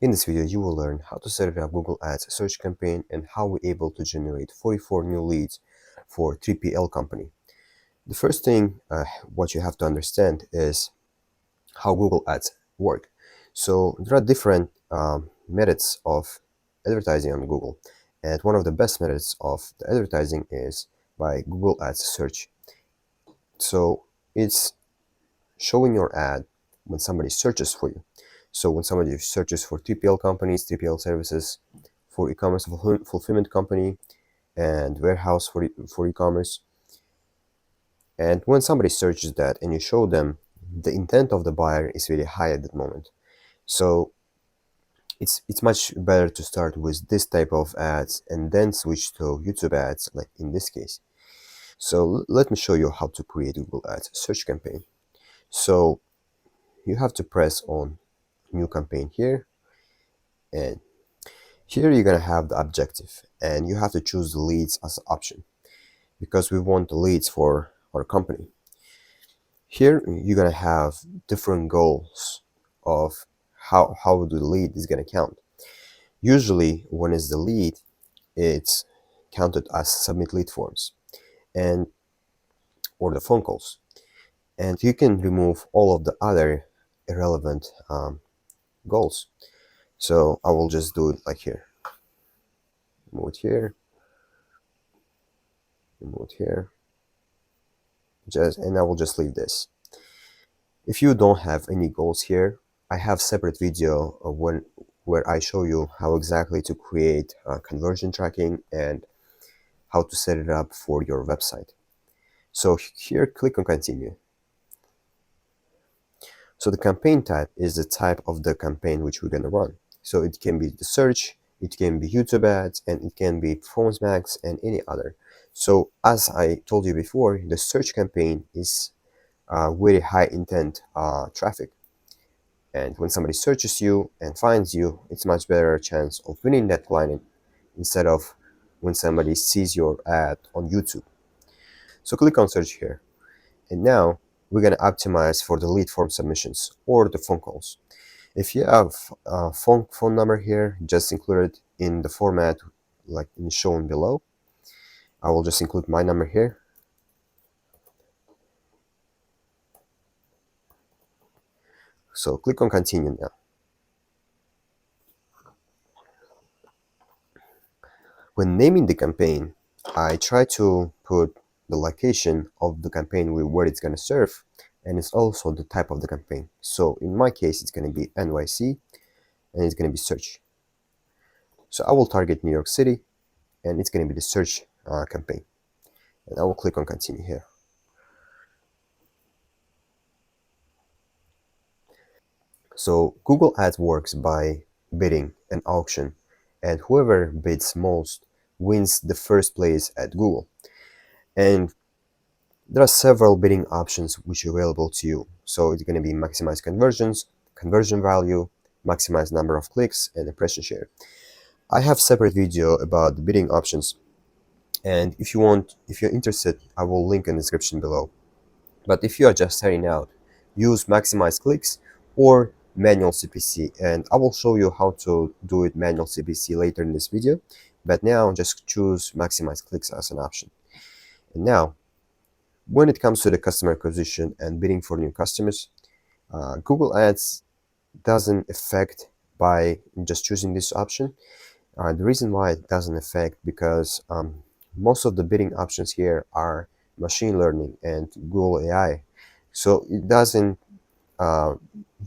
In this video, you will learn how to set up Google Ads search campaign and how we're able to generate 44 new leads for 3PL company. The first thing what you have to understand is how Google Ads work. So there are different methods of advertising on Google, and one of the best methods of the advertising is by Google Ads search. So it's showing your ad when somebody searches for you. So when somebody searches for 3PL companies, 3PL services, for e-commerce fulfillment company, and warehouse for e-commerce, and when somebody searches that and you show them, the intent of the buyer is really high at that moment. So it's much better to start with this type of ads and then switch to YouTube ads, like in this case. So let me show you how to create Google Ads search campaign. So you have to press on new campaign here, and here you're gonna have the objective, and you have to choose the leads as an option because we want the leads for our company. Here you're gonna have different goals of how the lead is gonna count. Usually when it's the lead, it's counted as submit lead forms and or the phone calls, and you can remove all of the other irrelevant goals. So I will just do it like here, remove it here, remove it here, and I will just leave this. If you don't have any goals here, I have separate video of where I show you how exactly to create conversion tracking and how to set it up for your website. So here, click on continue. So the campaign type is the type of the campaign which we're going to run. So it can be the search, it can be YouTube ads, and it can be Performance Max and any other. So as I told you before, the search campaign is very high intent traffic. And when somebody searches you and finds you, it's much better chance of winning that client instead of when somebody sees your ad on YouTube. So click on search here. And now we're going to optimize for the lead form submissions or the phone calls. If you have a phone number here, just include it in the format like shown below. I will just include my number here. So click on continue now. When naming the campaign, I try to put the location of the campaign where it's going to serve, and it's also the type of the campaign. So in my case, it's going to be NYC, and it's going to be search. So I will target New York City, and it's going to be the search campaign. And I will click on continue here. So Google Ads works by bidding an auction, and whoever bids most wins the first place at Google. And there are several bidding options which are available to you. So it's going to be maximize conversions, conversion value, maximize number of clicks, and impression share. I have separate video about the bidding options, and if you're interested, I will link in the description below. But if you are just starting out, use maximize clicks or manual CPC, and I will show you how to do it manual CPC later in this video. But now just choose maximize clicks as an option. And now, when it comes to the customer acquisition and bidding for new customers, Google Ads doesn't affect by just choosing this option. The reason why it doesn't affect because most of the bidding options here are machine learning and Google AI. So it doesn't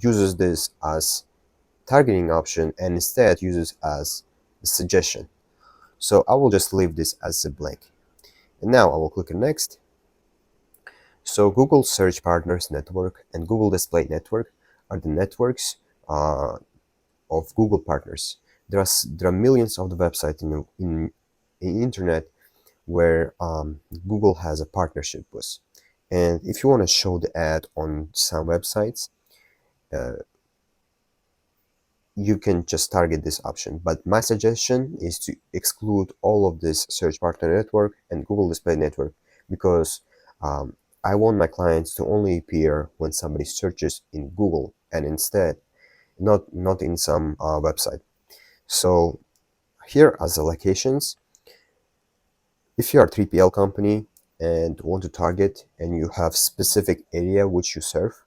uses this as targeting option and instead uses as a suggestion. So I will just leave this as a blank. And now I will click on next. So Google Search Partners Network and Google Display Network are the networks of Google partners. There are millions of the websites in internet where Google has a partnership with. And if you want to show the ad on some websites, you can just target this option. But my suggestion is to exclude all of this Search Partner Network and Google Display Network because I want my clients to only appear when somebody searches in Google, and instead not in some website. So here as the locations, if you are a 3PL company and want to target and you have specific area which you serve,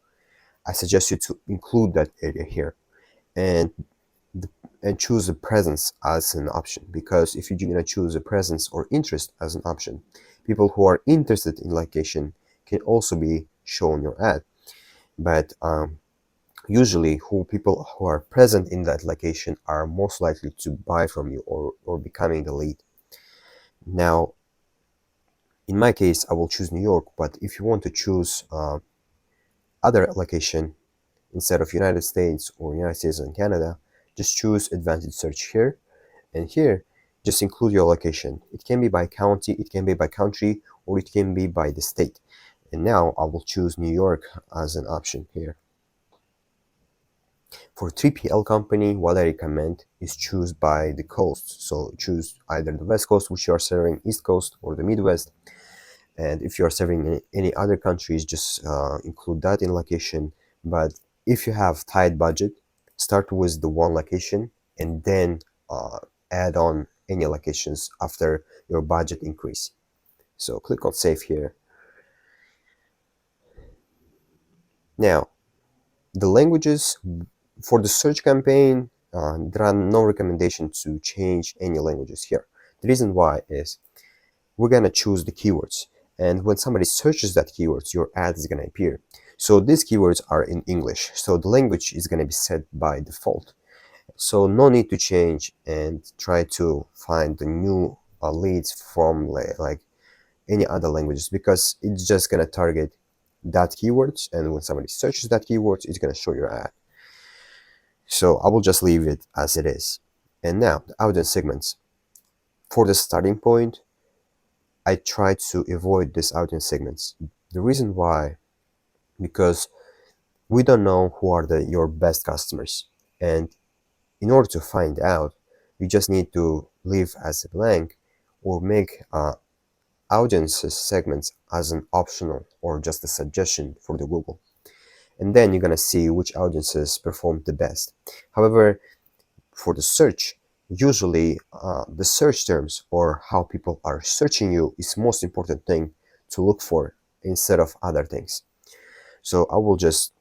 I suggest you to include that area here and and choose a presence as an option, because if you're going to choose a presence or interest as an option, people who are interested in location can also be shown your ad. But usually people who are present in that location are most likely to buy from you or becoming the lead. Now, in my case, I will choose New York, but if you want to choose other location instead of United States or United States and Canada, just choose Advanced Search here. And here, just include your location. It can be by county, it can be by country, or it can be by the state. And now I will choose New York as an option here. For 3PL company, what I recommend is choose by the coast. So choose either the West Coast, which you are serving, East Coast, or the Midwest. And if you are serving any other countries, just include that in location. But if you have tight budget, start with the one location and then add on any locations after your budget increase. So click on save here. Now, the languages for the search campaign, there are no recommendations to change any languages here. The reason why is we're gonna choose the keywords, and when somebody searches that keywords, your ad is gonna appear. So these keywords are in English, so the language is gonna be set by default. So no need to change and try to find the new leads from like any other languages, because it's just gonna target that keywords, and when somebody searches that keywords, it's gonna show your ad. So I will just leave it as it is. And now the audience segments. For the starting point, I try to avoid these audience segments. The reason why, because we don't know who are your best customers, and in order to find out, you just need to leave as a blank or make audience segments as an optional or just a suggestion for the Google. And then you're gonna see which audiences perform the best. However, for the search, usually the search terms or how people are searching you is most important thing to look for instead of other things. So I will just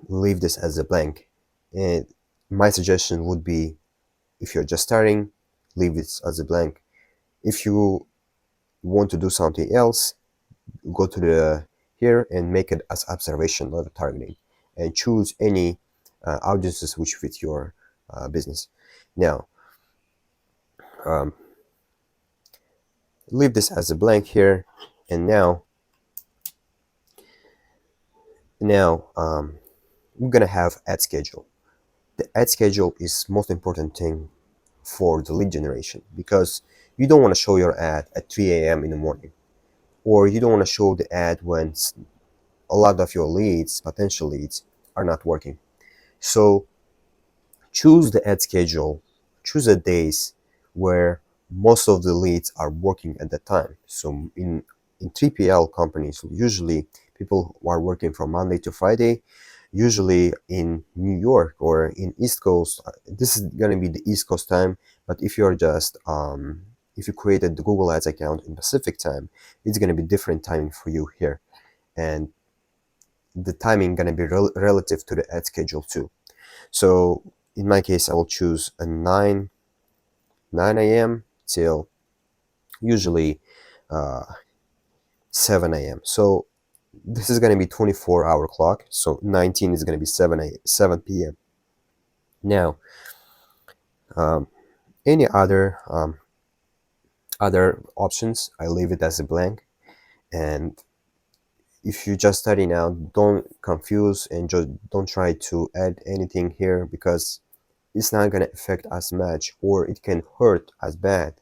leave this as a blank. And my suggestion would be, if you're just starting, leave it as a blank. If you want to do something else, go to the here and make it as observation, not targeting, and choose any audiences which fit your business. Now, leave this as a blank here, and now we're gonna have ad schedule. The ad schedule is most important thing for the lead generation, because you don't want to show your ad at 3 a.m. in the morning, or you don't want to show the ad when a lot of your leads, potential leads, are not working. So choose the ad schedule, choose the days where most of the leads are working at that time. So in 3PL companies, usually people who are working from Monday to Friday, usually in New York or in East Coast, this is going to be the East Coast time. But if you're just if you created the Google Ads account in Pacific time, it's going to be different timing for you here, and the timing going to be relative to the ad schedule too. So in my case, I will choose a 9 a.m. till usually 7 a.m. So this is going to be 24-hour clock. So 19 is going to be 7 p.m. Now, any other options, I leave it as a blank. And if you just study now, don't confuse and just don't try to add anything here, because it's not going to affect as much, or it can hurt as bad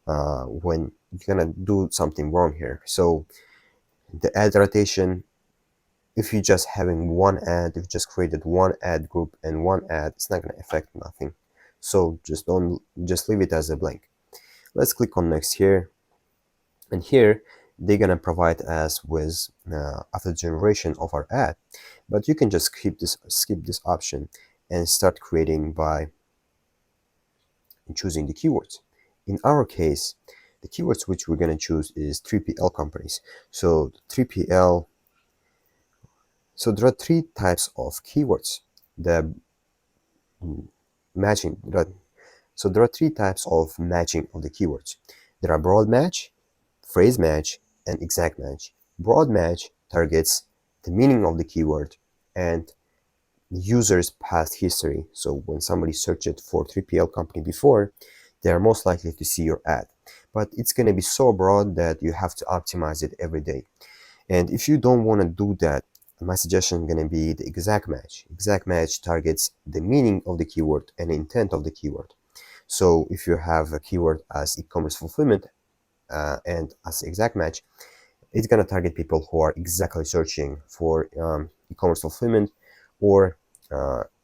when you're going to do something wrong here. So the ad rotation, if you just having one ad, if you just created one ad group and one ad, it's not going to affect nothing. So just leave it as a blank. Let's click on next here, and here they're going to provide us with after generation of our ad, But you can just skip this option and start creating by choosing the keywords. In our case, the keywords which we're going to choose is 3PL companies. So 3PL, so there are three types of keywords. The matching, so there are three types of matching of the keywords. There are broad match, phrase match, and exact match. Broad match targets the meaning of the keyword and the user's past history. So when somebody searched for 3PL company before, they are most likely to see your ad. But it's going to be so broad that you have to optimize it every day. And if you don't want to do that, my suggestion is going to be the exact match. Exact match targets the meaning of the keyword and intent of the keyword. So if you have a keyword as e-commerce fulfillment and as exact match, it's going to target people who are exactly searching for e-commerce fulfillment or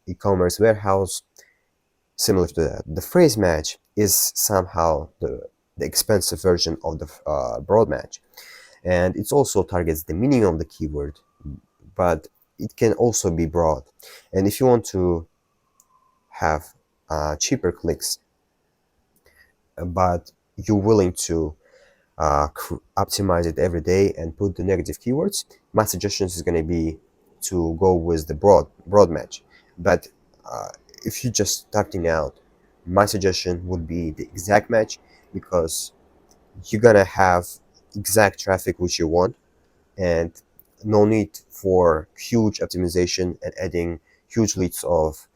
e-commerce warehouse, similar to that. The phrase match is somehow the expensive version of the broad match, and it also targets the meaning of the keyword, but it can also be broad. And if you want to have cheaper clicks, but you're willing to optimize it every day and put the negative keywords, my suggestion is going to be to go with the broad match. But uh, if you're just starting out, my suggestion would be the exact match, because you're gonna have exact traffic which you want, and no need for huge optimization and adding huge leads of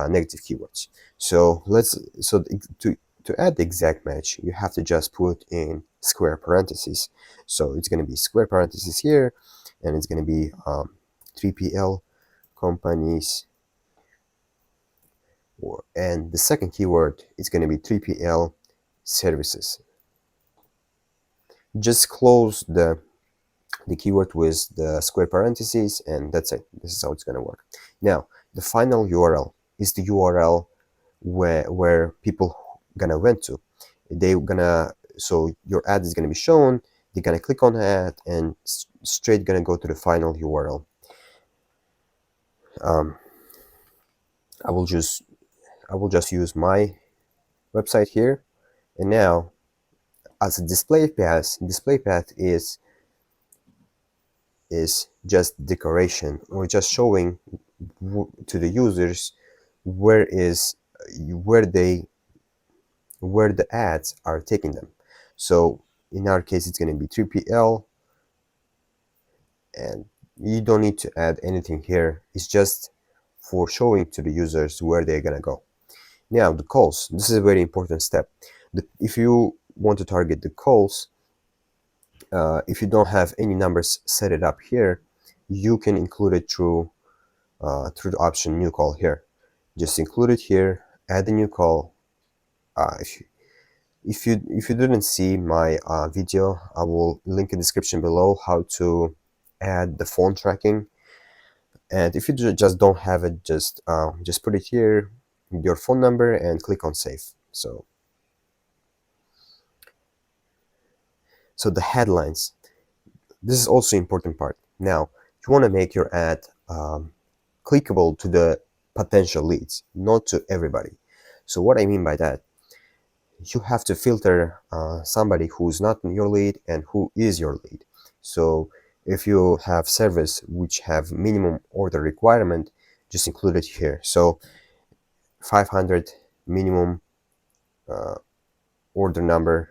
negative keywords. To add the exact match, you have to just put in square parentheses. So it's going to be square parentheses here, and it's going to be 3PL companies, and the second keyword is going to be 3PL services. Just close the keyword with the square parentheses, and that's it. This is how it's going to work. Now, the final URL is the URL where people gonna went to. So your ad is gonna be shown, they're gonna click on the ad and straight gonna go to the final URL. I will just use my website here, and now as a display path is just decoration. We're just showing to the users where the ads are taking them. So in our case, it's going to be 3PL, and you don't need to add anything here. It's just for showing to the users where they're going to go. Now, the calls. This is a very important step. If you want to target the calls, if you don't have any numbers set it up here, you can include it through the option new call here. Just include it here, add a new call. If you didn't see my video, I will link in the description below how to add the phone tracking. And if you just don't have it, just put it here, your phone number, and click on save. So the headlines. This is also important part. Now, you want to make your ad clickable to the potential leads, not to everybody. So what I mean by that, you have to filter somebody who's not your lead and who is your lead. So if you have service which have minimum order requirement, just include it here. So 500 minimum order number.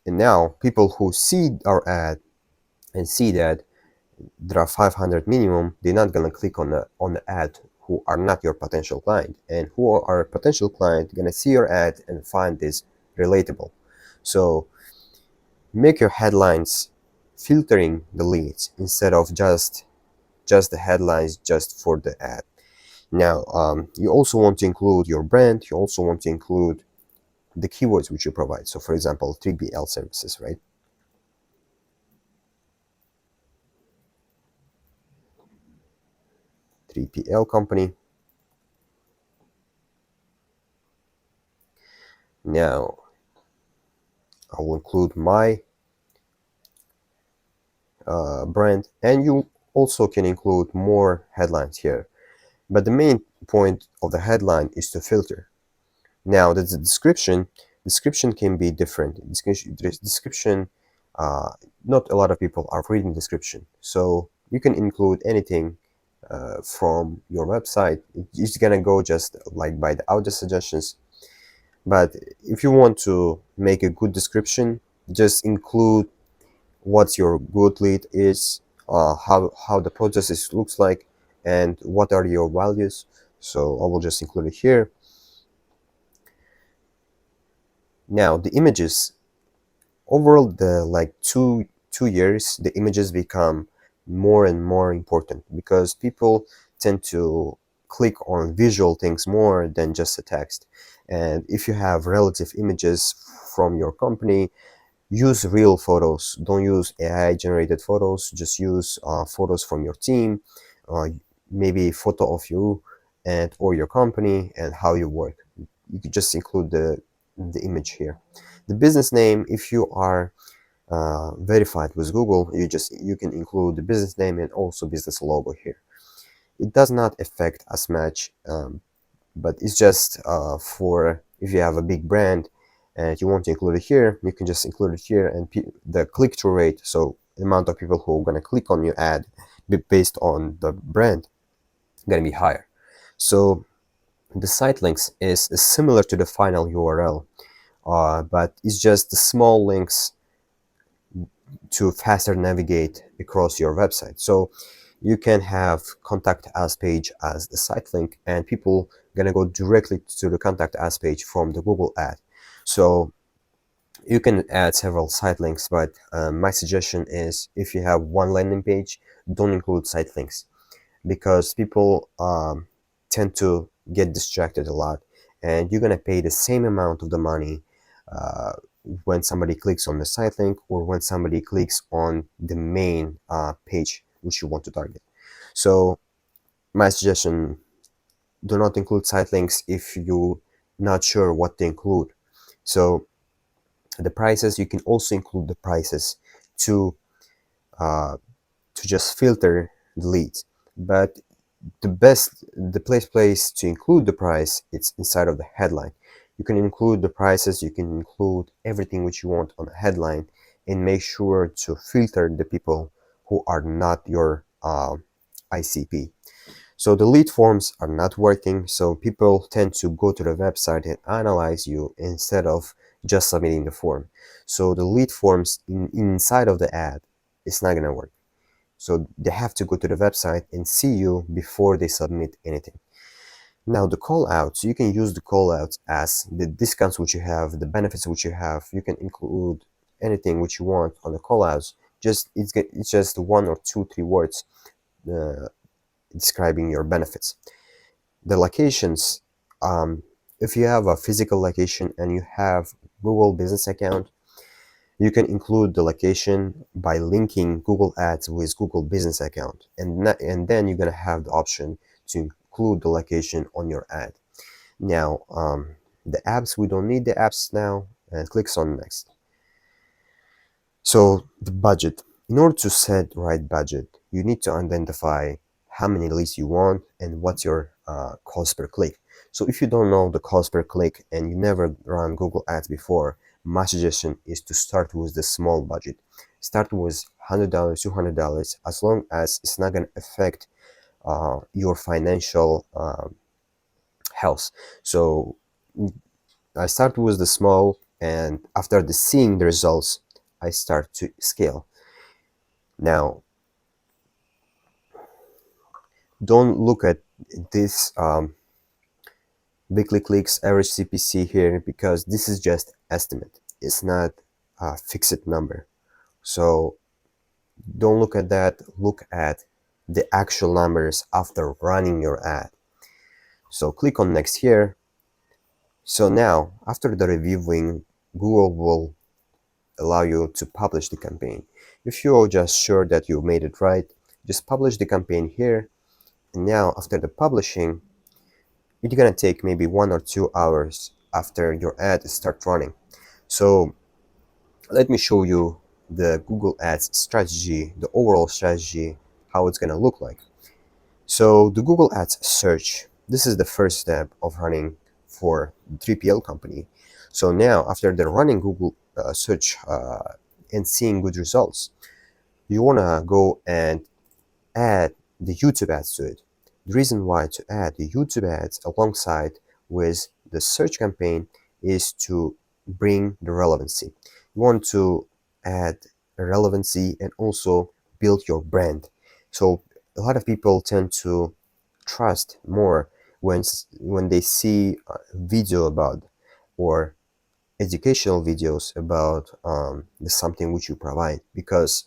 And now people who see our ad and see that there are 500 minimum, they're not gonna click on the ad who are not your potential client, and who are a potential client gonna see your ad and find this relatable. So make your headlines filtering the leads instead of just the headlines just for the ad. Now you also want to include your brand. You also want to include the keywords which you provide. So for example, 3PL services, right? 3PL company. Now I will include my brand, and you also can include more headlines here. But the main point of the headline is to filter. Now, the description can be different. Description, uh, not a lot of people are reading description, so you can include anything from your website. It's gonna go just like by the audio suggestions. But if you want to make a good description, just include what your good lead is, how the process looks like, and what are your values. So I will just include it here. Now the images, overall the like two years, the images become more and more important because people tend to click on visual things more than just a text. And if you have relative images from your company, use real photos. Don't use AI generated photos. Just use photos from your team, uh, maybe a photo of you and or your company and how you work. You could just include the image here. The business name, if you are verified with Google, you can include the business name and also business logo here. It does not affect as much, but it's just for if you have a big brand and you want to include it here, you can just include it here, and the click-through rate, so the amount of people who are going to click on your ad based on the brand, going to be higher. So the site links is similar to the final URL, but it's just the small links to faster navigate across your website. So you can have contact us page as the site link, and people gonna go directly to the contact us page from the Google ad. So you can add several site links, but my suggestion is if you have one landing page, don't include site links because people tend to get distracted a lot, and you're gonna pay the same amount of the money uh, when somebody clicks on the site link or when somebody clicks on the main page which you want to target. So my suggestion, do not include site links if you're not sure what to include. So the prices, you can also include the prices to uh, to just filter the leads. But the place to include the price, it's inside of the headline. You can include the prices, you can include everything which you want on the headline, and make sure to filter the people who are not your ICP. So the lead forms are not working, so people tend to go to the website and analyze you instead of just submitting the form. So the lead forms inside of the ad, it's not gonna work. So they have to go to the website and see you before they submit anything. Now the call outs, you can use the call outs as the discounts which you have, the benefits which you have. You can include anything which you want on the call outs. It's just one or two, three words uh, describing your benefits. The locations, if you have a physical location and you have Google business account, you can include the location by linking Google Ads with Google Business account, and then you're gonna have the option to include the location on your ad. Now, the apps, we don't need the apps now, and clicks on next. So the budget. In order to set the right budget, you need to identify how many leads you want and what's your cost per click. So if you don't know the cost per click and you never run Google Ads before, my suggestion is to start with the small budget. Start with $100, $200, as long as it's not going to affect your financial health. So I start with the small, and after seeing the results, I start to scale. Now, don't look at this weekly clicks, average CPC here, because this is just estimate. It's not a fixed number. So don't look at that. Look at the actual numbers after running your ad. So click on next here. So now, after the reviewing, Google will allow you to publish the campaign. If you're just sure that you made it right, just publish the campaign here. And now, after the publishing, it's gonna take maybe 1 or 2 hours after your ad start running. So Let me show you the Google Ads strategy, the overall strategy, how it's going to look like. So the Google Ads search, this is the first step of running for the 3PL company. So now after they're running Google search and seeing good results, you want to go and add the YouTube ads to it. The reason why to add the YouTube ads alongside with the search campaign is to bring the relevancy. You want to add relevancy and also build your brand. So a lot of people tend to trust more when they see a video about or educational videos about something which you provide, because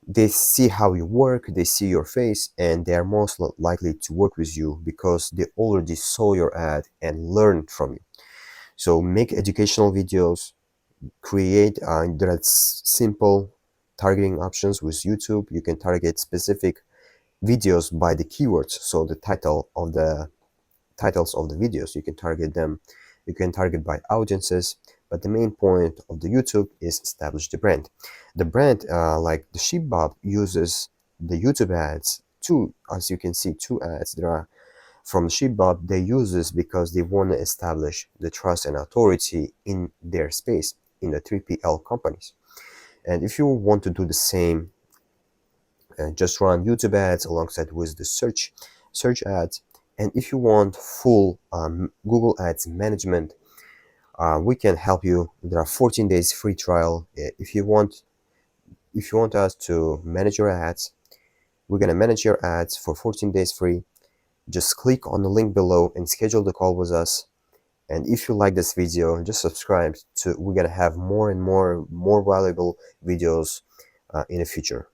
they see how you work, they see your face, and they are most likely to work with you because they already saw your ad and learned from you. So make educational videos, create there are simple targeting options with YouTube. You can target specific videos by the keywords, so the titles of the videos, you can target them. You can target by audiences, but the main point of the YouTube is establish the brand. The brand, like the Sheepbob, uses the YouTube ads. Two, as you can see, two ads there are from Sheepbob. They use this because they want to establish the trust and authority in their space, in the 3PL companies. And if you want to do the same, just run YouTube ads alongside with the search ads. And if you want full Google Ads management, we can help you. There are 14 days free trial. If you want us to manage your ads, we're gonna manage your ads for 14 days free. Just click on the link below and schedule the call with us. And if you like this video, just subscribe to. We're gonna have more and more valuable videos in the future.